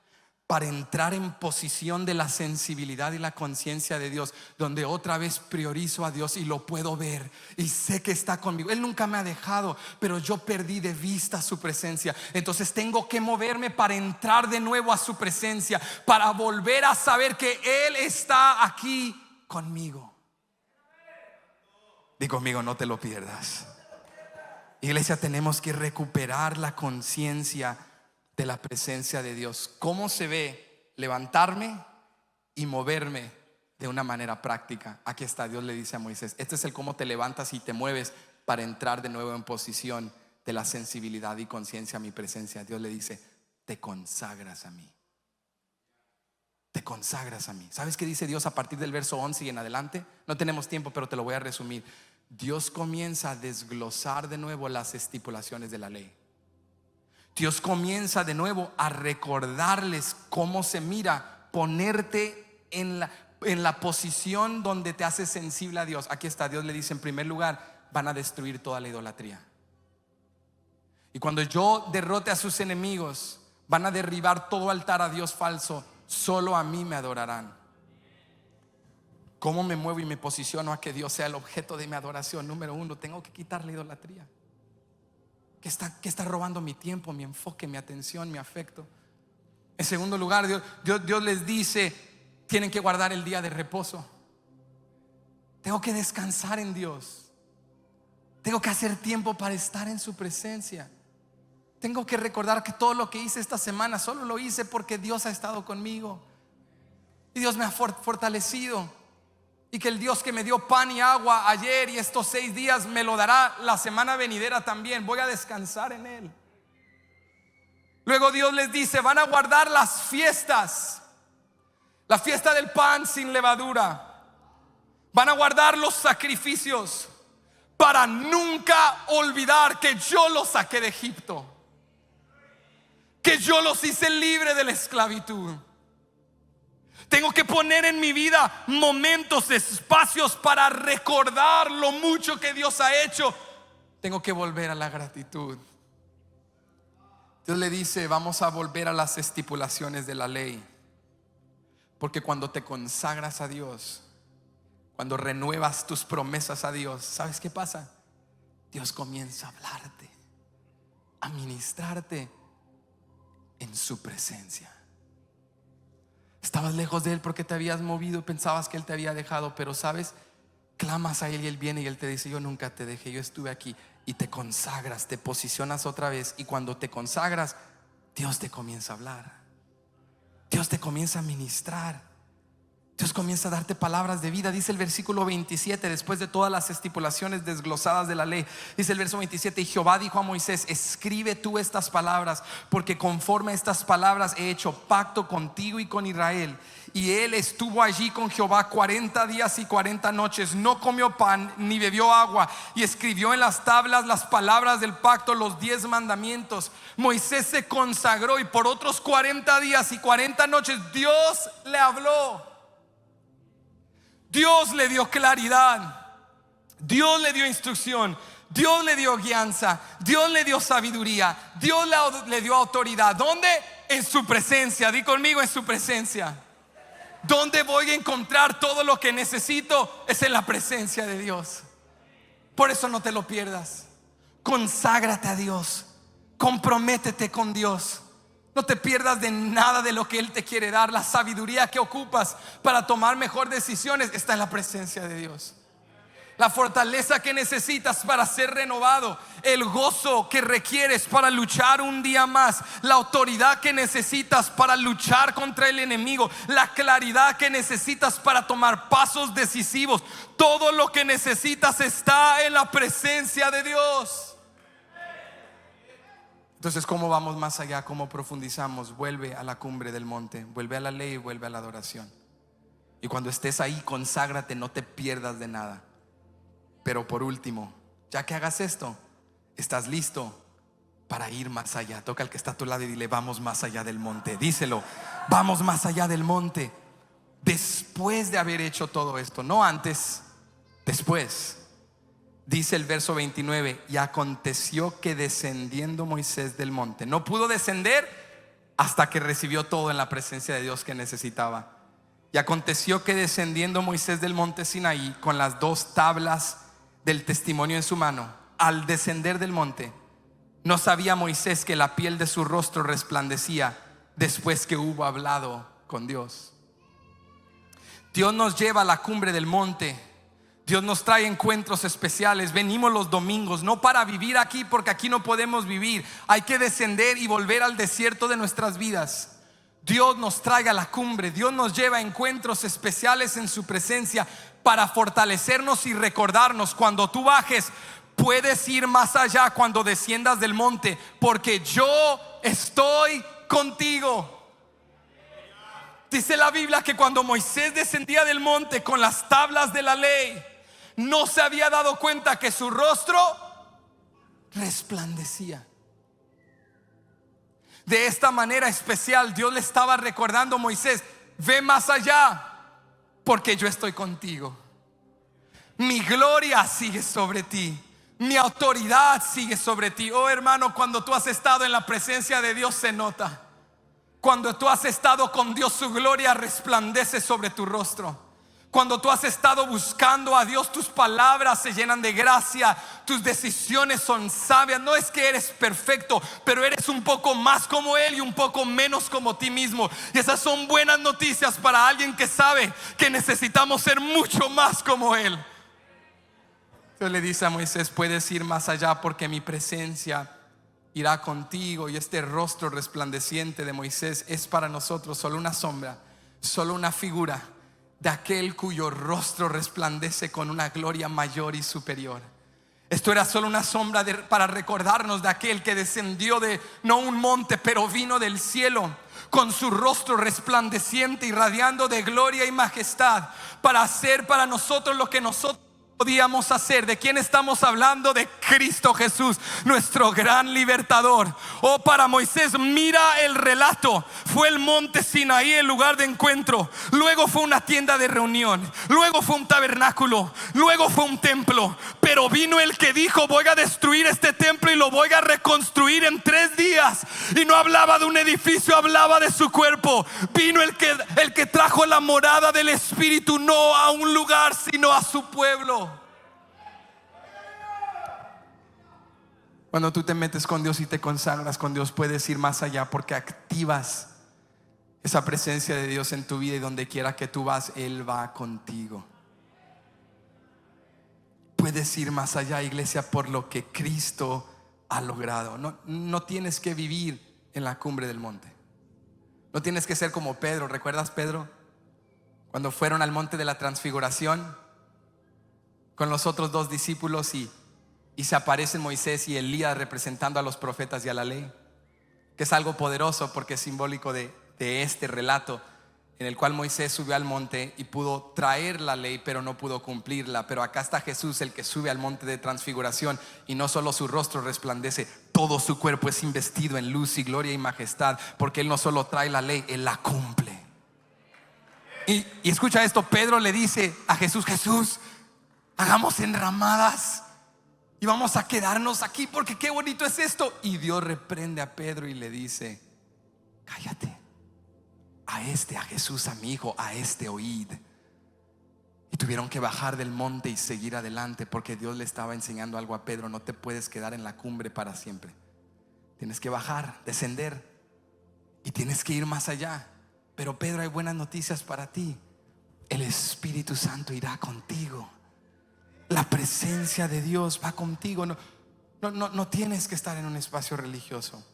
para entrar en posición de la sensibilidad y la conciencia de Dios, donde otra vez priorizo a Dios y lo puedo ver y sé que está conmigo. Él nunca me ha dejado, pero yo perdí de vista su presencia. Entonces tengo que moverme para entrar de nuevo a su presencia, para volver a saber que Él está aquí conmigo. Di conmigo, no te lo pierdas. Iglesia, tenemos que recuperar la conciencia de la presencia de Dios. ¿Cómo se ve? Levantarme y moverme de una manera práctica. Aquí está, Dios le dice a Moisés, este es el cómo te levantas y te mueves para entrar de nuevo en posición de la sensibilidad y conciencia a mi presencia. Dios le dice, te consagras a mí. Te consagras a mí. ¿Sabes qué dice Dios a partir del verso 11 y en adelante? No tenemos tiempo, pero te lo voy a resumir. Dios comienza a desglosar de nuevo las estipulaciones de la ley. Dios comienza de nuevo a recordarles cómo se mira, ponerte en la posición donde te hace sensible a Dios. Aquí está, Dios le dice, en primer lugar, van a destruir toda la idolatría. Y cuando yo derrote a sus enemigos, van a derribar todo altar a Dios falso. Solo a mí me adorarán. ¿Cómo me muevo y me posiciono a que Dios sea el objeto de mi adoración? Número uno, tengo que quitar la idolatría. ¿Qué está robando mi tiempo, mi enfoque, mi atención, mi afecto? En segundo lugar, Dios les dice, tienen que guardar el día de reposo. Tengo que descansar en Dios. Tengo que hacer tiempo para estar en su presencia. Tengo que recordar que todo lo que hice esta semana solo lo hice porque Dios ha estado conmigo y Dios me ha fortalecido, y que el Dios que me dio pan y agua ayer y estos 6 días me lo dará la semana venidera también. Voy a descansar en Él. Luego Dios les dice: van a guardar las fiestas, la fiesta del pan sin levadura, van a guardar los sacrificios para nunca olvidar que yo los saqué de Egipto, que yo los hice libre de la esclavitud. Tengo que poner en mi vida momentos, espacios para recordar lo mucho que Dios ha hecho. Tengo que volver a la gratitud. Dios le dice: vamos a volver a las estipulaciones de la ley, porque cuando te consagras a Dios, cuando renuevas tus promesas a Dios, ¿sabes qué pasa? Dios comienza a hablarte, a ministrarte en su presencia. Estabas lejos de Él porque te habías movido, pensabas que Él te había dejado, pero sabes, clamas a Él y Él viene y Él te dice: yo nunca te dejé, yo estuve aquí. Y te consagras, te posicionas otra vez, y cuando te consagras, Dios te comienza a hablar, Dios te comienza a ministrar, Dios comienza a darte palabras de vida. Dice el versículo 27, después de todas las estipulaciones desglosadas de la ley, dice el verso 27: y Jehová dijo a Moisés: escribe tú estas palabras, porque conforme a estas palabras he hecho pacto contigo y con Israel. Y él estuvo allí con Jehová 40 días y 40 noches, no comió pan ni bebió agua, y escribió en las tablas las palabras del pacto, los 10 mandamientos. Moisés se consagró, y por otros 40 días y 40 noches Dios le habló. Dios le dio claridad, Dios le dio instrucción, Dios le dio guianza, Dios le dio sabiduría, Dios le dio autoridad. ¿Dónde? En su presencia. Di conmigo: en su presencia. ¿Dónde voy a encontrar todo lo que necesito? Es en la presencia de Dios. Por eso no te lo pierdas. Conságrate a Dios, comprométete con Dios. No te pierdas de nada de lo que Él te quiere dar. La sabiduría que ocupas para tomar mejores decisiones está en la presencia de Dios. La fortaleza que necesitas para ser renovado, el gozo que requieres para luchar un día más, la autoridad que necesitas para luchar contra el enemigo, la claridad que necesitas para tomar pasos decisivos, todo lo que necesitas está en la presencia de Dios. Entonces, ¿cómo vamos más allá? ¿Cómo profundizamos? Vuelve a la cumbre del monte, vuelve a la ley, vuelve a la adoración. Y cuando estés ahí, conságrate, no te pierdas de nada. Pero por último, ya que hagas esto, estás listo para ir más allá. Toca al que está a tu lado y dile: vamos más allá del monte. Díselo: vamos más allá del monte. Después de haber hecho todo esto, no antes, después. Dice el verso 29: y aconteció que descendiendo Moisés del monte, no pudo descender hasta que recibió todo en la presencia de Dios que necesitaba. Y aconteció que descendiendo Moisés del monte Sinaí con las 2 tablas del testimonio en su mano, al descender del monte, no sabía Moisés que la piel de su rostro resplandecía después que hubo hablado con Dios. Dios nos lleva a la cumbre del monte. Dios nos trae encuentros especiales. Venimos los domingos, no para vivir aquí, porque aquí no podemos vivir. Hay que descender y volver al desierto de nuestras vidas. Dios nos trae a la cumbre. Dios nos lleva a encuentros especiales en su presencia para fortalecernos y recordarnos: cuando tú bajes, puedes ir más allá cuando desciendas del monte, porque yo estoy contigo. Dice la Biblia que cuando Moisés descendía del monte con las tablas de la ley, no se había dado cuenta que su rostro resplandecía. De esta manera especial, Dios le estaba recordando a Moisés: ve más allá, porque yo estoy contigo. Mi gloria sigue sobre ti, mi autoridad sigue sobre ti. Oh hermano, cuando tú has estado en la presencia de Dios se nota. Cuando tú has estado con Dios, su gloria resplandece sobre tu rostro. Cuando tú has estado buscando a Dios, tus palabras se llenan de gracia, tus decisiones son sabias. No es que eres perfecto, pero eres un poco más como Él y un poco menos como ti mismo. Y esas son buenas noticias para alguien que sabe que necesitamos ser mucho más como Él. Dios le dice a Moisés: puedes ir más allá, porque mi presencia irá contigo. Y este rostro resplandeciente de Moisés es para nosotros solo una sombra, solo una figura de aquel cuyo rostro resplandece con una gloria mayor y superior. Esto era solo una sombra para recordarnos de aquel que descendió de no un monte, pero vino del cielo con su rostro resplandeciente, irradiando de gloria y majestad, para hacer para nosotros lo que nosotros podíamos hacer. ¿De quién estamos hablando? De Cristo Jesús, nuestro gran libertador. Oh, para Moisés, mira el relato. Fue el monte Sinaí el lugar de encuentro, luego fue una tienda de reunión, luego fue un tabernáculo, luego fue un templo. Pero vino el que dijo: voy a destruir este templo y lo voy a reconstruir en 3 días. Y no hablaba de un edificio, hablaba de su cuerpo. Vino el que trajo la morada del Espíritu, no a un lugar, sino a su pueblo. Cuando tú te metes con Dios y te consagras con Dios, puedes ir más allá, porque activas esa presencia de Dios en tu vida, y donde quiera que tú vas, Él va contigo. Puedes ir más allá, iglesia, por lo que Cristo ha logrado. No tienes que vivir en la cumbre del monte. No tienes que ser como Pedro. ¿Recuerdas Pedro? Cuando fueron al monte de la transfiguración con los otros 2 discípulos, y se aparecen Moisés y Elías representando a los profetas y a la ley, que es algo poderoso porque es simbólico de este relato en el cual Moisés subió al monte y pudo traer la ley, pero no pudo cumplirla. Pero acá está Jesús, el que sube al monte de transfiguración, y no solo su rostro resplandece, todo su cuerpo es investido en luz y gloria y majestad, porque Él no solo trae la ley, Él la cumple. Y escucha esto, Pedro le dice a Jesús: Jesús, hagamos enramadas y vamos a quedarnos aquí, porque qué bonito es esto. Y Dios reprende a Pedro y le dice: cállate. A Jesús, a mi hijo, a oíd. Y tuvieron que bajar del monte y seguir adelante, porque Dios le estaba enseñando algo a Pedro: no te puedes quedar en la cumbre para siempre. Tienes que bajar, descender, y tienes que ir más allá. Pero Pedro, hay buenas noticias para ti. El Espíritu Santo irá contigo. La presencia de Dios va contigo. No tienes que estar en un espacio religioso.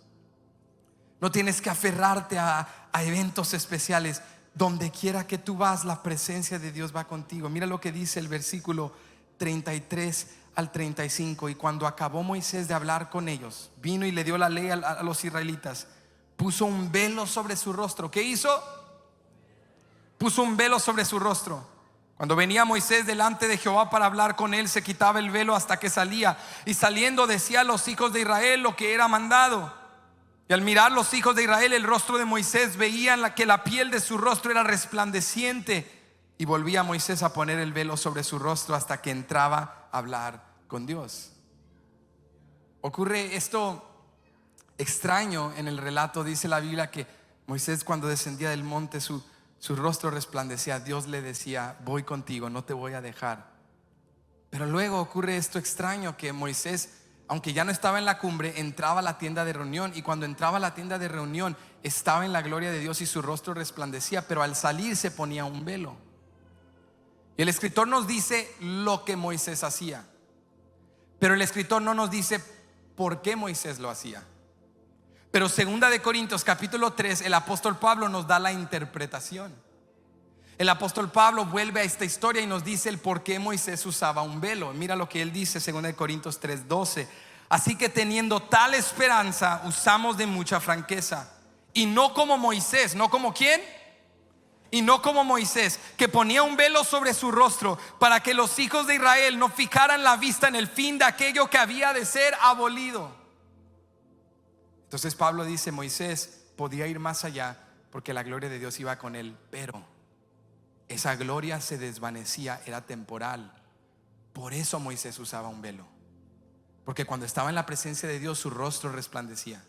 No tienes que aferrarte a eventos especiales. Donde quiera que tú vas, la presencia de Dios va contigo. Mira lo que dice el versículo 33 al 35. Y cuando acabó Moisés de hablar con ellos, vino y le dio la ley a los israelitas. Puso un velo sobre su rostro. ¿Qué hizo? Puso un velo sobre su rostro. Cuando venía Moisés delante de Jehová para hablar con él, se quitaba el velo hasta que salía, y saliendo decía a los hijos de Israel lo que era mandado. Y al mirar los hijos de Israel el rostro de Moisés, veían que la piel de su rostro era resplandeciente. Y volvía Moisés a poner el velo sobre su rostro hasta que entraba a hablar con Dios. Ocurre esto extraño en el relato. Dice la Biblia que Moisés, cuando descendía del monte, su rostro resplandecía. Dios le decía: voy contigo, no te voy a dejar. Pero luego ocurre esto extraño, que Moisés, aunque ya no estaba en la cumbre, entraba a la tienda de reunión, y cuando entraba a la tienda de reunión estaba en la gloria de Dios y su rostro resplandecía, pero al salir se ponía un velo. Y el escritor nos dice lo que Moisés hacía, pero el escritor no nos dice por qué Moisés lo hacía. Pero 2 de Corintios capítulo 3, el apóstol Pablo nos da la interpretación. El apóstol Pablo vuelve a esta historia y nos dice el por qué Moisés usaba un velo. Mira lo que él dice, 2 de Corintios 3:12. Así que teniendo tal esperanza, usamos de mucha franqueza, y no como Moisés. ¿No como quién? Y no como Moisés, que ponía un velo sobre su rostro para que los hijos de Israel no fijaran la vista en el fin de aquello que había de ser abolido. Entonces Pablo dice: Moisés podía ir más allá porque la gloria de Dios iba con él, pero esa gloria se desvanecía, era temporal. Por eso Moisés usaba un velo, porque cuando estaba en la presencia de Dios su rostro resplandecía.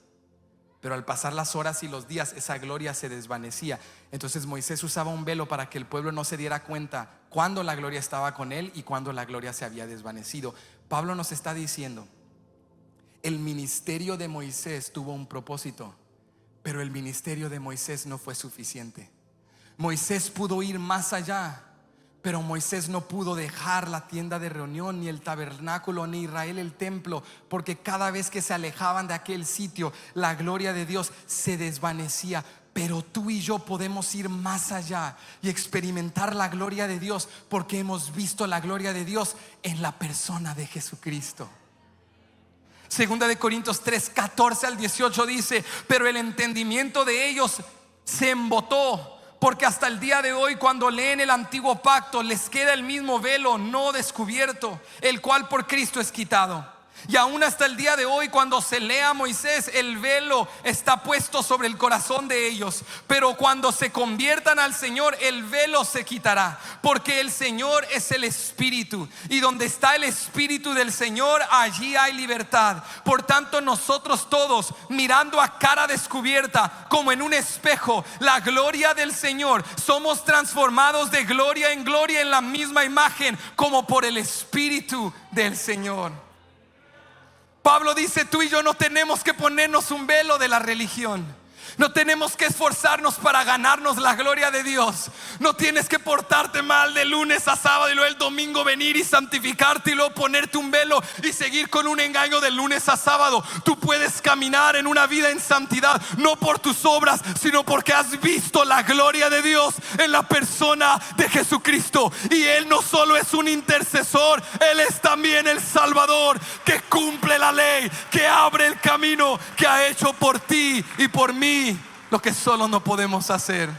Pero al pasar las horas y los días, esa gloria se desvanecía. Entonces Moisés usaba un velo para que el pueblo no se diera cuenta cuando la gloria estaba con él y cuando la gloria se había desvanecido. Pablo nos está diciendo: el ministerio de Moisés tuvo un propósito, pero el ministerio de Moisés no fue suficiente. Moisés pudo ir más allá, Pero Moisés no pudo dejar la tienda de reunión, ni el tabernáculo, ni Israel el templo, porque cada vez que se alejaban de aquel sitio, la gloria de Dios se desvanecía. Pero tú y yo podemos ir más allá y experimentar la gloria de Dios, porque hemos visto la gloria de Dios en la persona de Jesucristo. Segunda de Corintios 3, 14 al 18 dice: pero el entendimiento de ellos se embotó, porque hasta el día de hoy, cuando leen el antiguo pacto, les queda el mismo velo no descubierto, el cual por Cristo es quitado. Y aún hasta el día de hoy, cuando se lea a Moisés, el velo está puesto sobre el corazón de ellos. Pero cuando se conviertan al Señor, el velo se quitará, porque el Señor es el Espíritu, y donde está el Espíritu del Señor, allí hay libertad. Por tanto, nosotros todos, mirando a cara descubierta como en un espejo la gloria del Señor, somos transformados de gloria en gloria en la misma imagen, como por el Espíritu del Señor. Pablo dice: tú y yo no tenemos que ponernos un velo de la religión. No tenemos que esforzarnos para ganarnos la gloria de Dios. No tienes que portarte mal de lunes a sábado y luego el domingo venir y santificarte y luego ponerte un velo y seguir con un engaño de lunes a sábado. Tú puedes caminar en una vida en santidad, no por tus obras, sino porque has visto la gloria de Dios en la persona de Jesucristo. Y Él no solo es un intercesor, Él es también el Salvador, que cumple la ley, que abre el camino, que ha hecho por ti y por mí lo que solo no podemos hacer.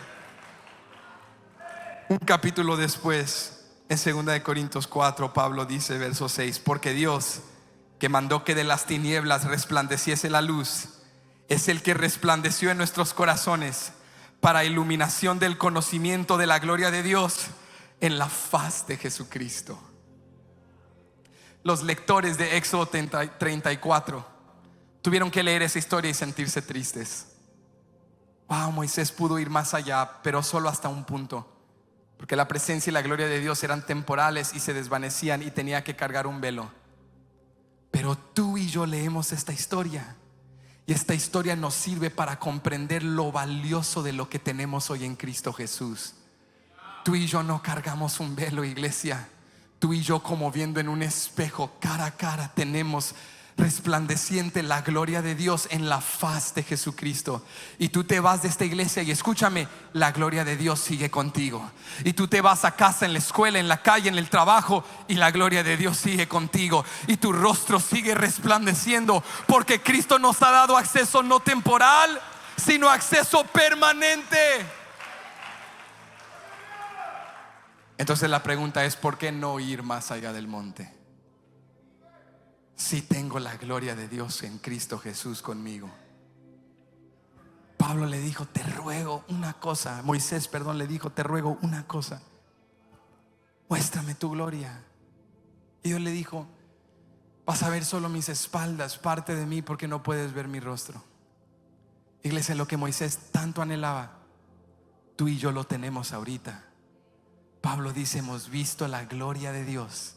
Un capítulo después, en 2 de Corintios 4, Pablo dice, verso 6: porque Dios, que mandó que de las tinieblas resplandeciese la luz, es el que resplandeció en nuestros corazones para iluminación del conocimiento de la gloria de Dios en la faz de Jesucristo. Los lectores de Éxodo 34 tuvieron que leer esa historia y sentirse tristes. Wow, Moisés pudo ir más allá, pero solo hasta un punto, porque la presencia y la gloria de Dios eran temporales y se desvanecían, y tenía que cargar un velo. Pero tú y yo leemos esta historia, y esta historia nos sirve para comprender lo valioso de lo que tenemos hoy en Cristo Jesús. Tú y yo no cargamos un velo, iglesia. Tú y yo, como viendo en un espejo, cara a cara, tenemos resplandeciente la gloria de Dios en la faz de Jesucristo. Y tú te vas de esta iglesia y escúchame, la gloria de Dios sigue contigo. Y tú te vas a casa, en la escuela, en la calle, en el trabajo, y la gloria de Dios sigue contigo. Y tu rostro sigue resplandeciendo, porque Cristo nos ha dado acceso no temporal, sino acceso permanente. Entonces la pregunta es: ¿por qué no ir más allá del monte? Si tengo la gloria de Dios en Cristo Jesús conmigo. Pablo le dijo: te ruego una cosa. Moisés, perdón, le dijo: te ruego una cosa, muéstrame tu gloria. Y Dios le dijo: vas a ver solo mis espaldas, parte de mí, porque no puedes ver mi rostro. Iglesia, lo que Moisés tanto anhelaba, tú y yo lo tenemos ahorita. Pablo dice: hemos visto la gloria de Dios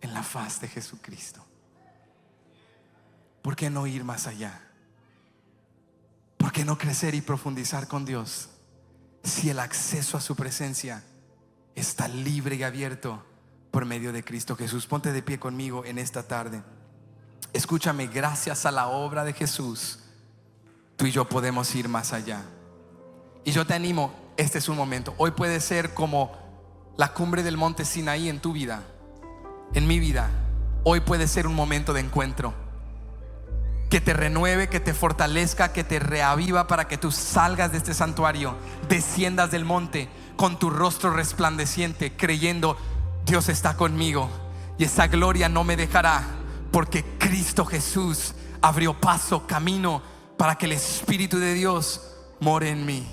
en la faz de Jesucristo. ¿Por qué no ir más allá? ¿Por qué no crecer y profundizar con Dios si el acceso a su presencia está libre y abierto por medio de Cristo Jesús? Ponte de pie conmigo en esta tarde. Escúchame, gracias a la obra de Jesús, tú y yo podemos ir más allá. Y yo te animo, este es un momento. Hoy puede ser como la cumbre del monte Sinaí en tu vida, en mi vida. Hoy puede ser un momento de encuentro que te renueve, que te fortalezca, que te reaviva, para que tú salgas de este santuario, desciendas del monte con tu rostro resplandeciente, creyendo: Dios está conmigo y esa gloria no me dejará, porque Cristo Jesús abrió paso, camino, para que el Espíritu de Dios more en mí.